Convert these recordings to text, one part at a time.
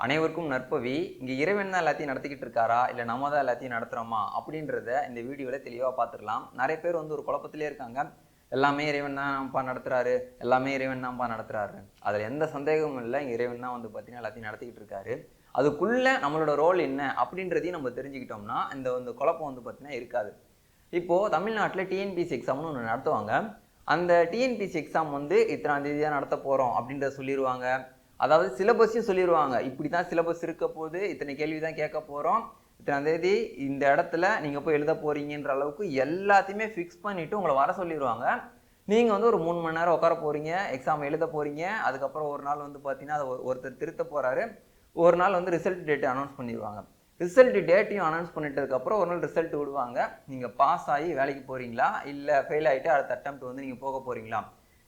அனைவருக்கும் நற்பவி. இங்கே இறைவன் தான் எல்லாத்தையும் நடத்திக்கிட்டு இருக்காரா, இல்லை நம்ம தான் எல்லாத்தையும் நடத்துகிறோமா அப்படின்றத இந்த வீடியோவில் தெளிவாக பார்த்துக்கலாம். நிறைய பேர் வந்து ஒரு குழப்பத்திலே இருக்காங்க. எல்லாமே இறைவன் தான்ப்பா நடத்துகிறாரு, எல்லாமே இறைவன் தான்ப்பா நடத்துகிறாரு. அதில் எந்த சந்தேகமும் இல்லை. இறைவன் தான் வந்து பார்த்தீங்கன்னா எல்லாத்தையும் நடத்திக்கிட்டு இருக்காரு. அதுக்குள்ளே நம்மளோட ரோல் என்ன அப்படின்றதையும் நம்ம தெரிஞ்சுக்கிட்டோம்னா இந்த குழப்பம் வந்து பார்த்தீங்கன்னா இருக்காது. இப்போது தமிழ்நாட்டில் டிஎன்பிஎஸ்சி எக்ஸாம்னு ஒன்று நடத்துவாங்க. அந்த டிஎன்பிஎஸ்சி எக்ஸாம் வந்து இத்தனாம் தேதி தான் நடத்த போகிறோம் அப்படின்றத சொல்லிடுவாங்க. அதாவது சிலபஸையும் சொல்லிடுவாங்க. இப்படி தான் சிலபஸ் இருக்க போது, இத்தனை கேள்வி தான் கேட்க போகிறோம், இத்தனாம் தேதி இந்த இடத்துல நீங்கள் போய் எழுத போகிறீங்கன்ற அளவுக்கு எல்லாத்தையுமே ஃபிக்ஸ் பண்ணிவிட்டு உங்களை வர சொல்லிடுவாங்க. நீங்கள் வந்து ஒரு 3 மணி நேரம் உட்கார போகிறீங்க, எக்ஸாம் எழுத போகிறீங்க. அதுக்கப்புறம் ஒரு நாள் வந்து பார்த்தீங்கன்னா அதை ஒருத்தர் திருத்த போகிறாரு. ஒரு நாள் வந்து ரிசல்ட் டேட்டு அனௌன்ஸ் பண்ணிடுவாங்க. ரிசல்ட் டேட்டையும் அனௌன்ஸ் பண்ணிட்டதுக்கப்புறம் ஒரு நாள் ரிசல்ட் விடுவாங்க. நீங்கள் பாஸ் ஆகி வேலைக்கு போகிறீங்களா, இல்லை ஃபெயில் ஆகிட்டு அடுத்த அட்டெம்ப்ட் வந்து நீங்கள் போக போகிறீங்களா,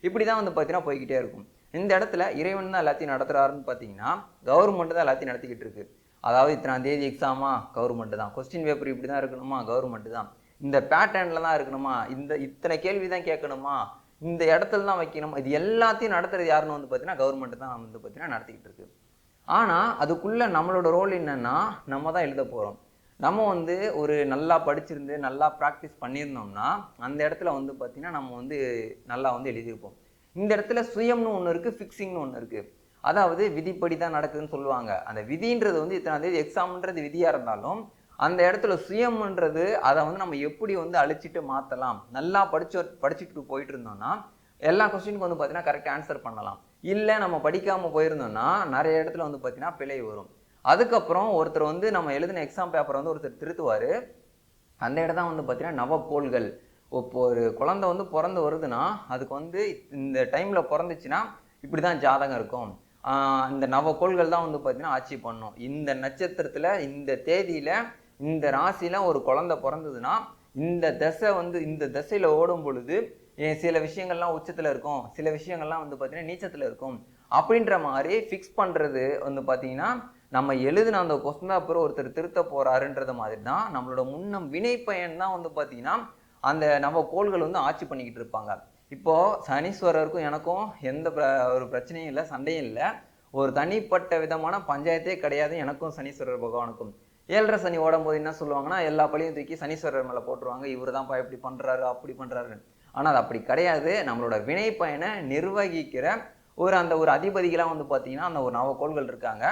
இப்படி தான் வந்து பார்த்தீங்கன்னா போய்கிட்டே இருக்கும். இந்த இடத்துல இறைவன் தான் எல்லாத்தையும் நடத்துகிறாருன்னு பார்த்தீங்கன்னா கவர்மெண்ட் தான் எல்லாத்தையும் நடத்திக்கிட்டு இருக்கு. அதாவது இத்தனாம் தேதி எக்ஸாமா, கவர்மெண்ட் தான். கொஸ்டின் பேப்பர் இப்படி தான் இருக்கணுமா, கவர்மெண்ட் தான். இந்த பேட்டர்னில் தான் இருக்கணுமா, இத்தனை கேள்வி தான் கேட்கணுமா, இந்த இடத்துல தான் வைக்கணுமா, இது எல்லாத்தையும் நடத்துறது யாருன்னு வந்து பார்த்தீங்கன்னா கவர்மெண்ட் தான் வந்து பார்த்தீங்கன்னா நடத்திக்கிட்டு இருக்கு. ஆனால் அதுக்குள்ளே நம்மளோட ரோல் என்னென்னா, நம்ம தான் எழுத போகிறோம். நம்ம வந்து ஒரு நல்லா படிச்சிருந்து நல்லா ப்ராக்டிஸ் பண்ணியிருந்தோம்னா அந்த இடத்துல வந்து பார்த்திங்கன்னா நம்ம வந்து நல்லா வந்து எழுதியிருப்போம். இந்த இடத்துல சுயம்னு ஒன்று இருக்குது, ஃபிக்ஸிங்னு ஒன்று இருக்குது. அதாவது விதிப்படி தான் நடக்குதுன்னு சொல்லுவாங்க. அந்த விதின்றது வந்து இத்தனாம் தேதி எக்ஸாம்ன்றது விதியாக இருந்தாலும் அந்த இடத்துல சுயம்ன்றது அதை வந்து நம்ம எப்படி வந்து அழிச்சிட்டு மாற்றலாம். நல்லா படிச்சுட்டு போயிட்டு இருந்தோம்னா எல்லா கொஸ்டினுக்கும் வந்து பார்த்தீங்கன்னா கரெக்டாக ஆன்சர் பண்ணலாம். இல்லை நம்ம படிக்காமல் போயிருந்தோம்னா நிறைய இடத்துல வந்து பார்த்தீங்கன்னா பிழை வரும். அதுக்கப்புறம் ஒருத்தர் வந்து நம்ம எழுதின எக்ஸாம் பேப்பரை வந்து ஒருத்தர் திருத்துவார். அந்த இடம் தான் வந்து பார்த்தீங்கன்னா நவக்கோள்கள். இப்போ ஒரு குழந்தை வந்து பிறந்து வருதுன்னா அதுக்கு வந்து இந்த டைமில் பிறந்துச்சுன்னா இப்படி தான் ஜாதகம் இருக்கும். இந்த நவக்கோள்கள் தான் வந்து பார்த்தீங்கன்னா ஆட்சி பண்ணும். இந்த நட்சத்திரத்தில் இந்த தேதியில் இந்த ராசியில் ஒரு குழந்தை பிறந்ததுன்னா இந்த திசையில் ஓடும் பொழுது சில விஷயங்கள்லாம் உச்சத்தில் இருக்கும், சில விஷயங்கள்லாம் வந்து பார்த்தீங்கன்னா நீச்சத்தில் இருக்கும். அப்படின்ற மாதிரி ஃபிக்ஸ் பண்ணுறது வந்து பார்த்தீங்கன்னா நம்ம எழுதின அந்த கொஸ்டின் பேப்பர் ஒருத்தர் திருத்த போகிறாருன்றது மாதிரி தான் நம்மளோட முன்னம் வினைப்பயன் தான் வந்து பார்த்தீங்கன்னா அந்த நம்ம கோள்கள் வந்து ஆட்சி பண்ணிக்கிட்டு இருப்பாங்க. இப்போது சனீஸ்வரருக்கும் எனக்கும் எந்த ஒரு பிரச்சனையும் இல்லை, சண்டையும் இல்லை. ஒரு தனிப்பட்ட விதமான பஞ்சாயத்தே கிடையாது எனக்கும் சனீஸ்வரர் பகவானுக்கும். 7.5 சனி ஓடும்போது என்ன சொல்லுவாங்கன்னா எல்லா பழியும் தூக்கி சனீஸ்வரர் மேலே போட்டுருவாங்க. இவர் தான்ப்பா இப்படி பண்ணுறாரு அப்படி பண்ணுறாரு. ஆனால் அது அப்படி கிடையாது. நம்மளோட வினைப்பயனை நிர்வகிக்கிற ஒரு அதிபதிகளாக வந்து பார்த்தீங்கன்னா அந்த ஒரு நவக்கோள்கள் இருக்காங்க.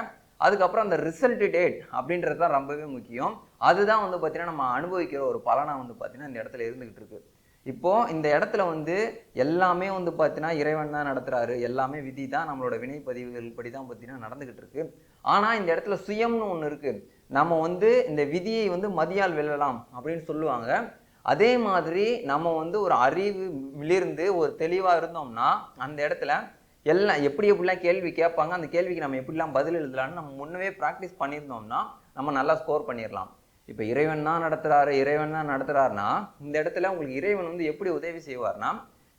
அதுக்கப்புறம் அந்த ரிசல்ட் டேட் அப்படின்றது தான் ரொம்பவே முக்கியம். அதுதான் வந்து பார்த்தீங்கன்னா நம்ம அனுபவிக்கிற ஒரு பலனாக வந்து பார்த்தீங்கன்னா இந்த இடத்துல இருந்துகிட்டு இருக்கு. இப்போது இந்த இடத்துல வந்து எல்லாமே வந்து பார்த்தீங்கன்னா இறைவன் தான் நடத்துகிறாரு, எல்லாமே விதி தான், நம்மளோட வினைப்பதிவுகள் படி தான் பார்த்தீங்கன்னா நடந்துகிட்டு இருக்கு. ஆனால் இந்த இடத்துல சுயம்னு ஒன்று இருக்குது. நம்ம வந்து இந்த விதியை வந்து மதியால் வெல்லலாம் அப்படின்னு சொல்லுவாங்க. அதே மாதிரி நம்ம வந்து ஒரு அறிவு விளிர்ந்து ஒரு தெளிவாக இருந்தோம்னா அந்த இடத்துல எல்லாம் எப்படிலாம் கேள்வி கேட்பாங்க, அந்த கேள்விக்கு நம்ம எப்படிலாம் பதில் எழுதலான்னு நம்ம முன்னவே ப்ராக்டிஸ் பண்ணியிருந்தோம்னா நம்ம நல்லா ஸ்கோர் பண்ணிடலாம். இப்போ இறைவன் தான் நடத்துகிறாருன்னா இந்த இடத்துல உங்களுக்கு இறைவன் வந்து எப்படி உதவி செய்வார்னா,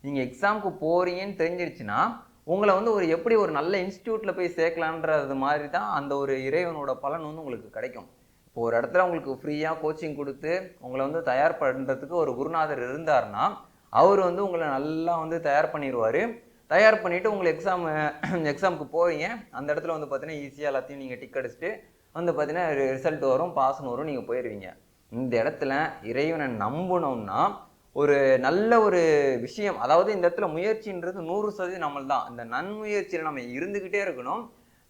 நீங்கள் எக்ஸாமுக்கு போகிறீங்கன்னு தெரிஞ்சிருச்சுன்னா உங்களை வந்து எப்படி ஒரு நல்ல இன்ஸ்டியூட்டில் போய் சேர்க்கலான்றது மாதிரி தான் அந்த ஒரு இறைவனோட பலன் வந்து உங்களுக்கு கிடைக்கும். இப்போ ஒரு இடத்துல உங்களுக்கு ஃப்ரீயாக கோச்சிங் கொடுத்து உங்களை வந்து தயார் பண்ணுறதுக்கு ஒரு குருநாதர் இருந்தார்னா அவர் வந்து உங்களை நல்லா வந்து தயார் பண்ணிடுவார். தயார் பண்ணிவிட்டு உங்களை எக்ஸாமுக்கு போகிறீங்க. அந்த இடத்துல வந்து பார்த்தீங்கன்னா ஈஸியாக எல்லாத்தையும் நீங்கள் டிக் அடிச்சுட்டு வந்து பார்த்தீங்கன்னா ரிசல்ட் வரும், பாஸ்னு வரும், நீங்கள் போயிடுவீங்க. இந்த இடத்துல இறைவனை நம்பணும்னா ஒரு நல்ல ஒரு விஷயம், அதாவது இந்த இடத்துல முயற்சின்றது 100% நம்மள் தான். இந்த நன்முயற்சியில் நம்ம இருந்துக்கிட்டே இருக்கணும்.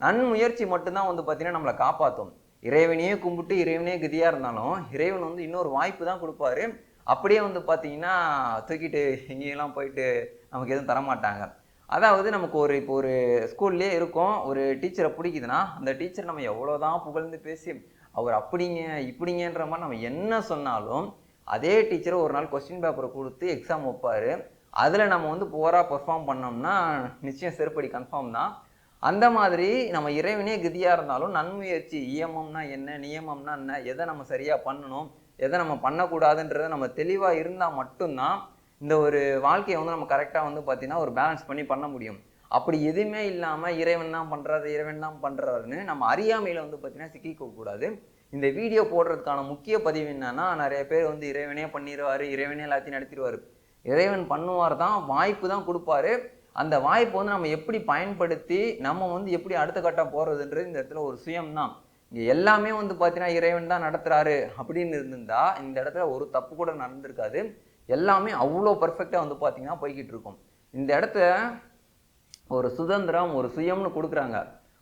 நன்முயற்சி மட்டும்தான் வந்து பார்த்தீங்கன்னா நம்மளை காப்பாற்றும். இறைவனையே கும்பிட்டு இறைவனே கதியாக இருந்தாலும் இறைவன் வந்து இன்னொரு வாய்ப்பு தான் கொடுப்பாரு. அப்படியே வந்து பார்த்தீங்கன்னா தூக்கிட்டு எங்கேயெல்லாம் போயிட்டு நமக்கு எதுவும் தரமாட்டாங்க. அதாவது நமக்கு இப்போ ஒரு ஸ்கூல்லே இருக்கும், ஒரு டீச்சரை பிடிக்குதுன்னா அந்த டீச்சர் நம்ம எவ்வளோதான் புகழ்ந்து பேசி அவர் அப்படிங்க இப்படிங்கன்ற மாதிரி நம்ம என்ன சொன்னாலும் அதே டீச்சரை ஒரு நாள் கொஸ்டின் பேப்பரை கொடுத்து எக்ஸாம் வைப்பார். அதில் நம்ம வந்து போராக பெர்ஃபார்ம் பண்ணோம்னா நிச்சயம் செருப்படி கன்ஃபார்ம் தான். அந்த மாதிரி நம்ம இறைவனே கதியாக இருந்தாலும் நன்முயற்சி, இயமம்னா என்ன, நியமம்னா என்ன, எதை நம்ம சரியாக பண்ணணும், எதை நம்ம பண்ணக்கூடாதுன்றதை நம்ம தெளிவாக இருந்தால் மட்டும்தான் இந்த ஒரு வாழ்க்கையை வந்து நம்ம கரெக்டாக வந்து பார்த்தீங்கன்னா ஒரு பேலன்ஸ் பண்ண முடியும். அப்படி எதுவுமே இல்லாமல் இறைவன் தான் பண்ணுறாருன்னு நம்ம அறியாமையில் வந்து பார்த்தீங்கன்னா சிக்கிக்கக்கூடாது. இந்த வீடியோ போடுறதுக்கான முக்கிய பதிவு என்னன்னா, நிறைய பேர் வந்து இறைவனே பண்ணிடுவார், இறைவனே எல்லாத்தையும் நடத்திடுவார். இறைவன் பண்ணுவார் தான், வாய்ப்பு தான் கொடுப்பாரு. அந்த வாய்ப்பை வந்து நம்ம எப்படி பயன்படுத்தி நம்ம வந்து எப்படி அடுத்த கட்டம் போகிறதுன்றது இந்த இடத்துல ஒரு சுயம்தான். இங்கே எல்லாமே வந்து பார்த்தீங்கன்னா இறைவன் தான் நடத்துகிறாரு அப்படின்னு இருந்திருந்தா இந்த இடத்துல ஒரு தப்பு கூட நடந்திருக்காது. எல்லாமே அவ்வளோ பர்ஃபெக்டாக வந்து பார்த்தீங்கன்னா போய்கிட்டு இருக்கும். இந்த இடத்த ஒரு சுதந்திரம், ஒரு சுயம்னு கொடுக்குறாங்க.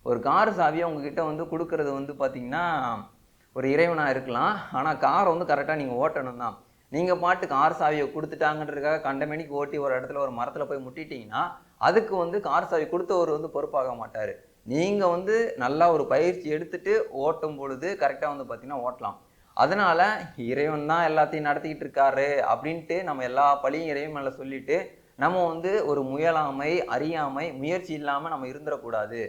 ஒரு கார் சாவியை உங்ககிட்ட வந்து கொடுக்கறது வந்து பார்த்தீங்கன்னா ஒரு இறைவனாக இருக்கலாம். ஆனால் காரை வந்து கரெக்டாக நீங்கள் ஓட்டணும் தான். நீங்கள் பாட்டு கார் சாவியை கொடுத்துட்டாங்கன்றதுக்காக கண்டமேனிக்கு ஓட்டி ஒரு இடத்துல ஒரு மரத்தில் போய் முட்டிட்டீங்கன்னா அதுக்கு வந்து கார் சாவி கொடுத்தவர் வந்து பொறுப்பாக மாட்டார். நீங்கள் வந்து நல்லா ஒரு பயிற்சி எடுத்துட்டு ஓட்டும் பொழுது கரெக்டாக வந்து பார்த்தீங்கன்னா ஓட்டலாம். அதனால இறைவன் தான் எல்லாத்தையும் நடத்திக்கிட்டு இருக்காரு அப்படின்ட்டு நம்ம எல்லா பழியும் இறைவன் மேலே சொல்லிட்டு நம்ம வந்து ஒரு முயலாமை, அறியாமை, முயற்சி இல்லாமல் நம்ம இருந்துடக்கூடாது.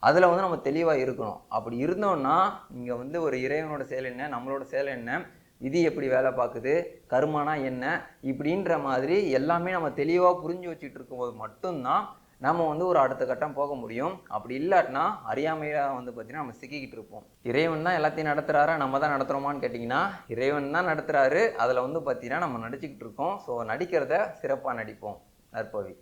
அதில் வந்து நம்ம தெளிவாக இருக்கணும். அப்படி இருந்தோம்னா இங்கே வந்து ஒரு இறைவனோட செயல் என்ன, நம்மளோட செயல் என்ன, விதி எப்படி வேலை பார்க்குது, கர்மானா என்ன, இப்படின்ற மாதிரி எல்லாமே நம்ம தெளிவாக புரிஞ்சு வச்சுட்டு இருக்கும்போது மட்டும்தான் நம்ம வந்து ஒரு அடுத்த கட்டம் போக முடியும். அப்படி இல்லாட்டினா அறியாமையாக வந்து பார்த்தீங்கன்னா நம்ம சிக்கிக்கிட்டு இருப்போம். இறைவன் தான் எல்லாத்தையும் நடத்துகிறாரா, நம்ம தான் நடத்துகிறோமான்னு கேட்டிங்கன்னா இறைவன் தான் நடத்துகிறாரு. அதில் வந்து பார்த்தீங்கன்னா நம்ம நடிச்சுக்கிட்டு இருக்கோம். ஸோ நடிக்கிறத சிறப்பாக நடிப்போம். நற்பவி.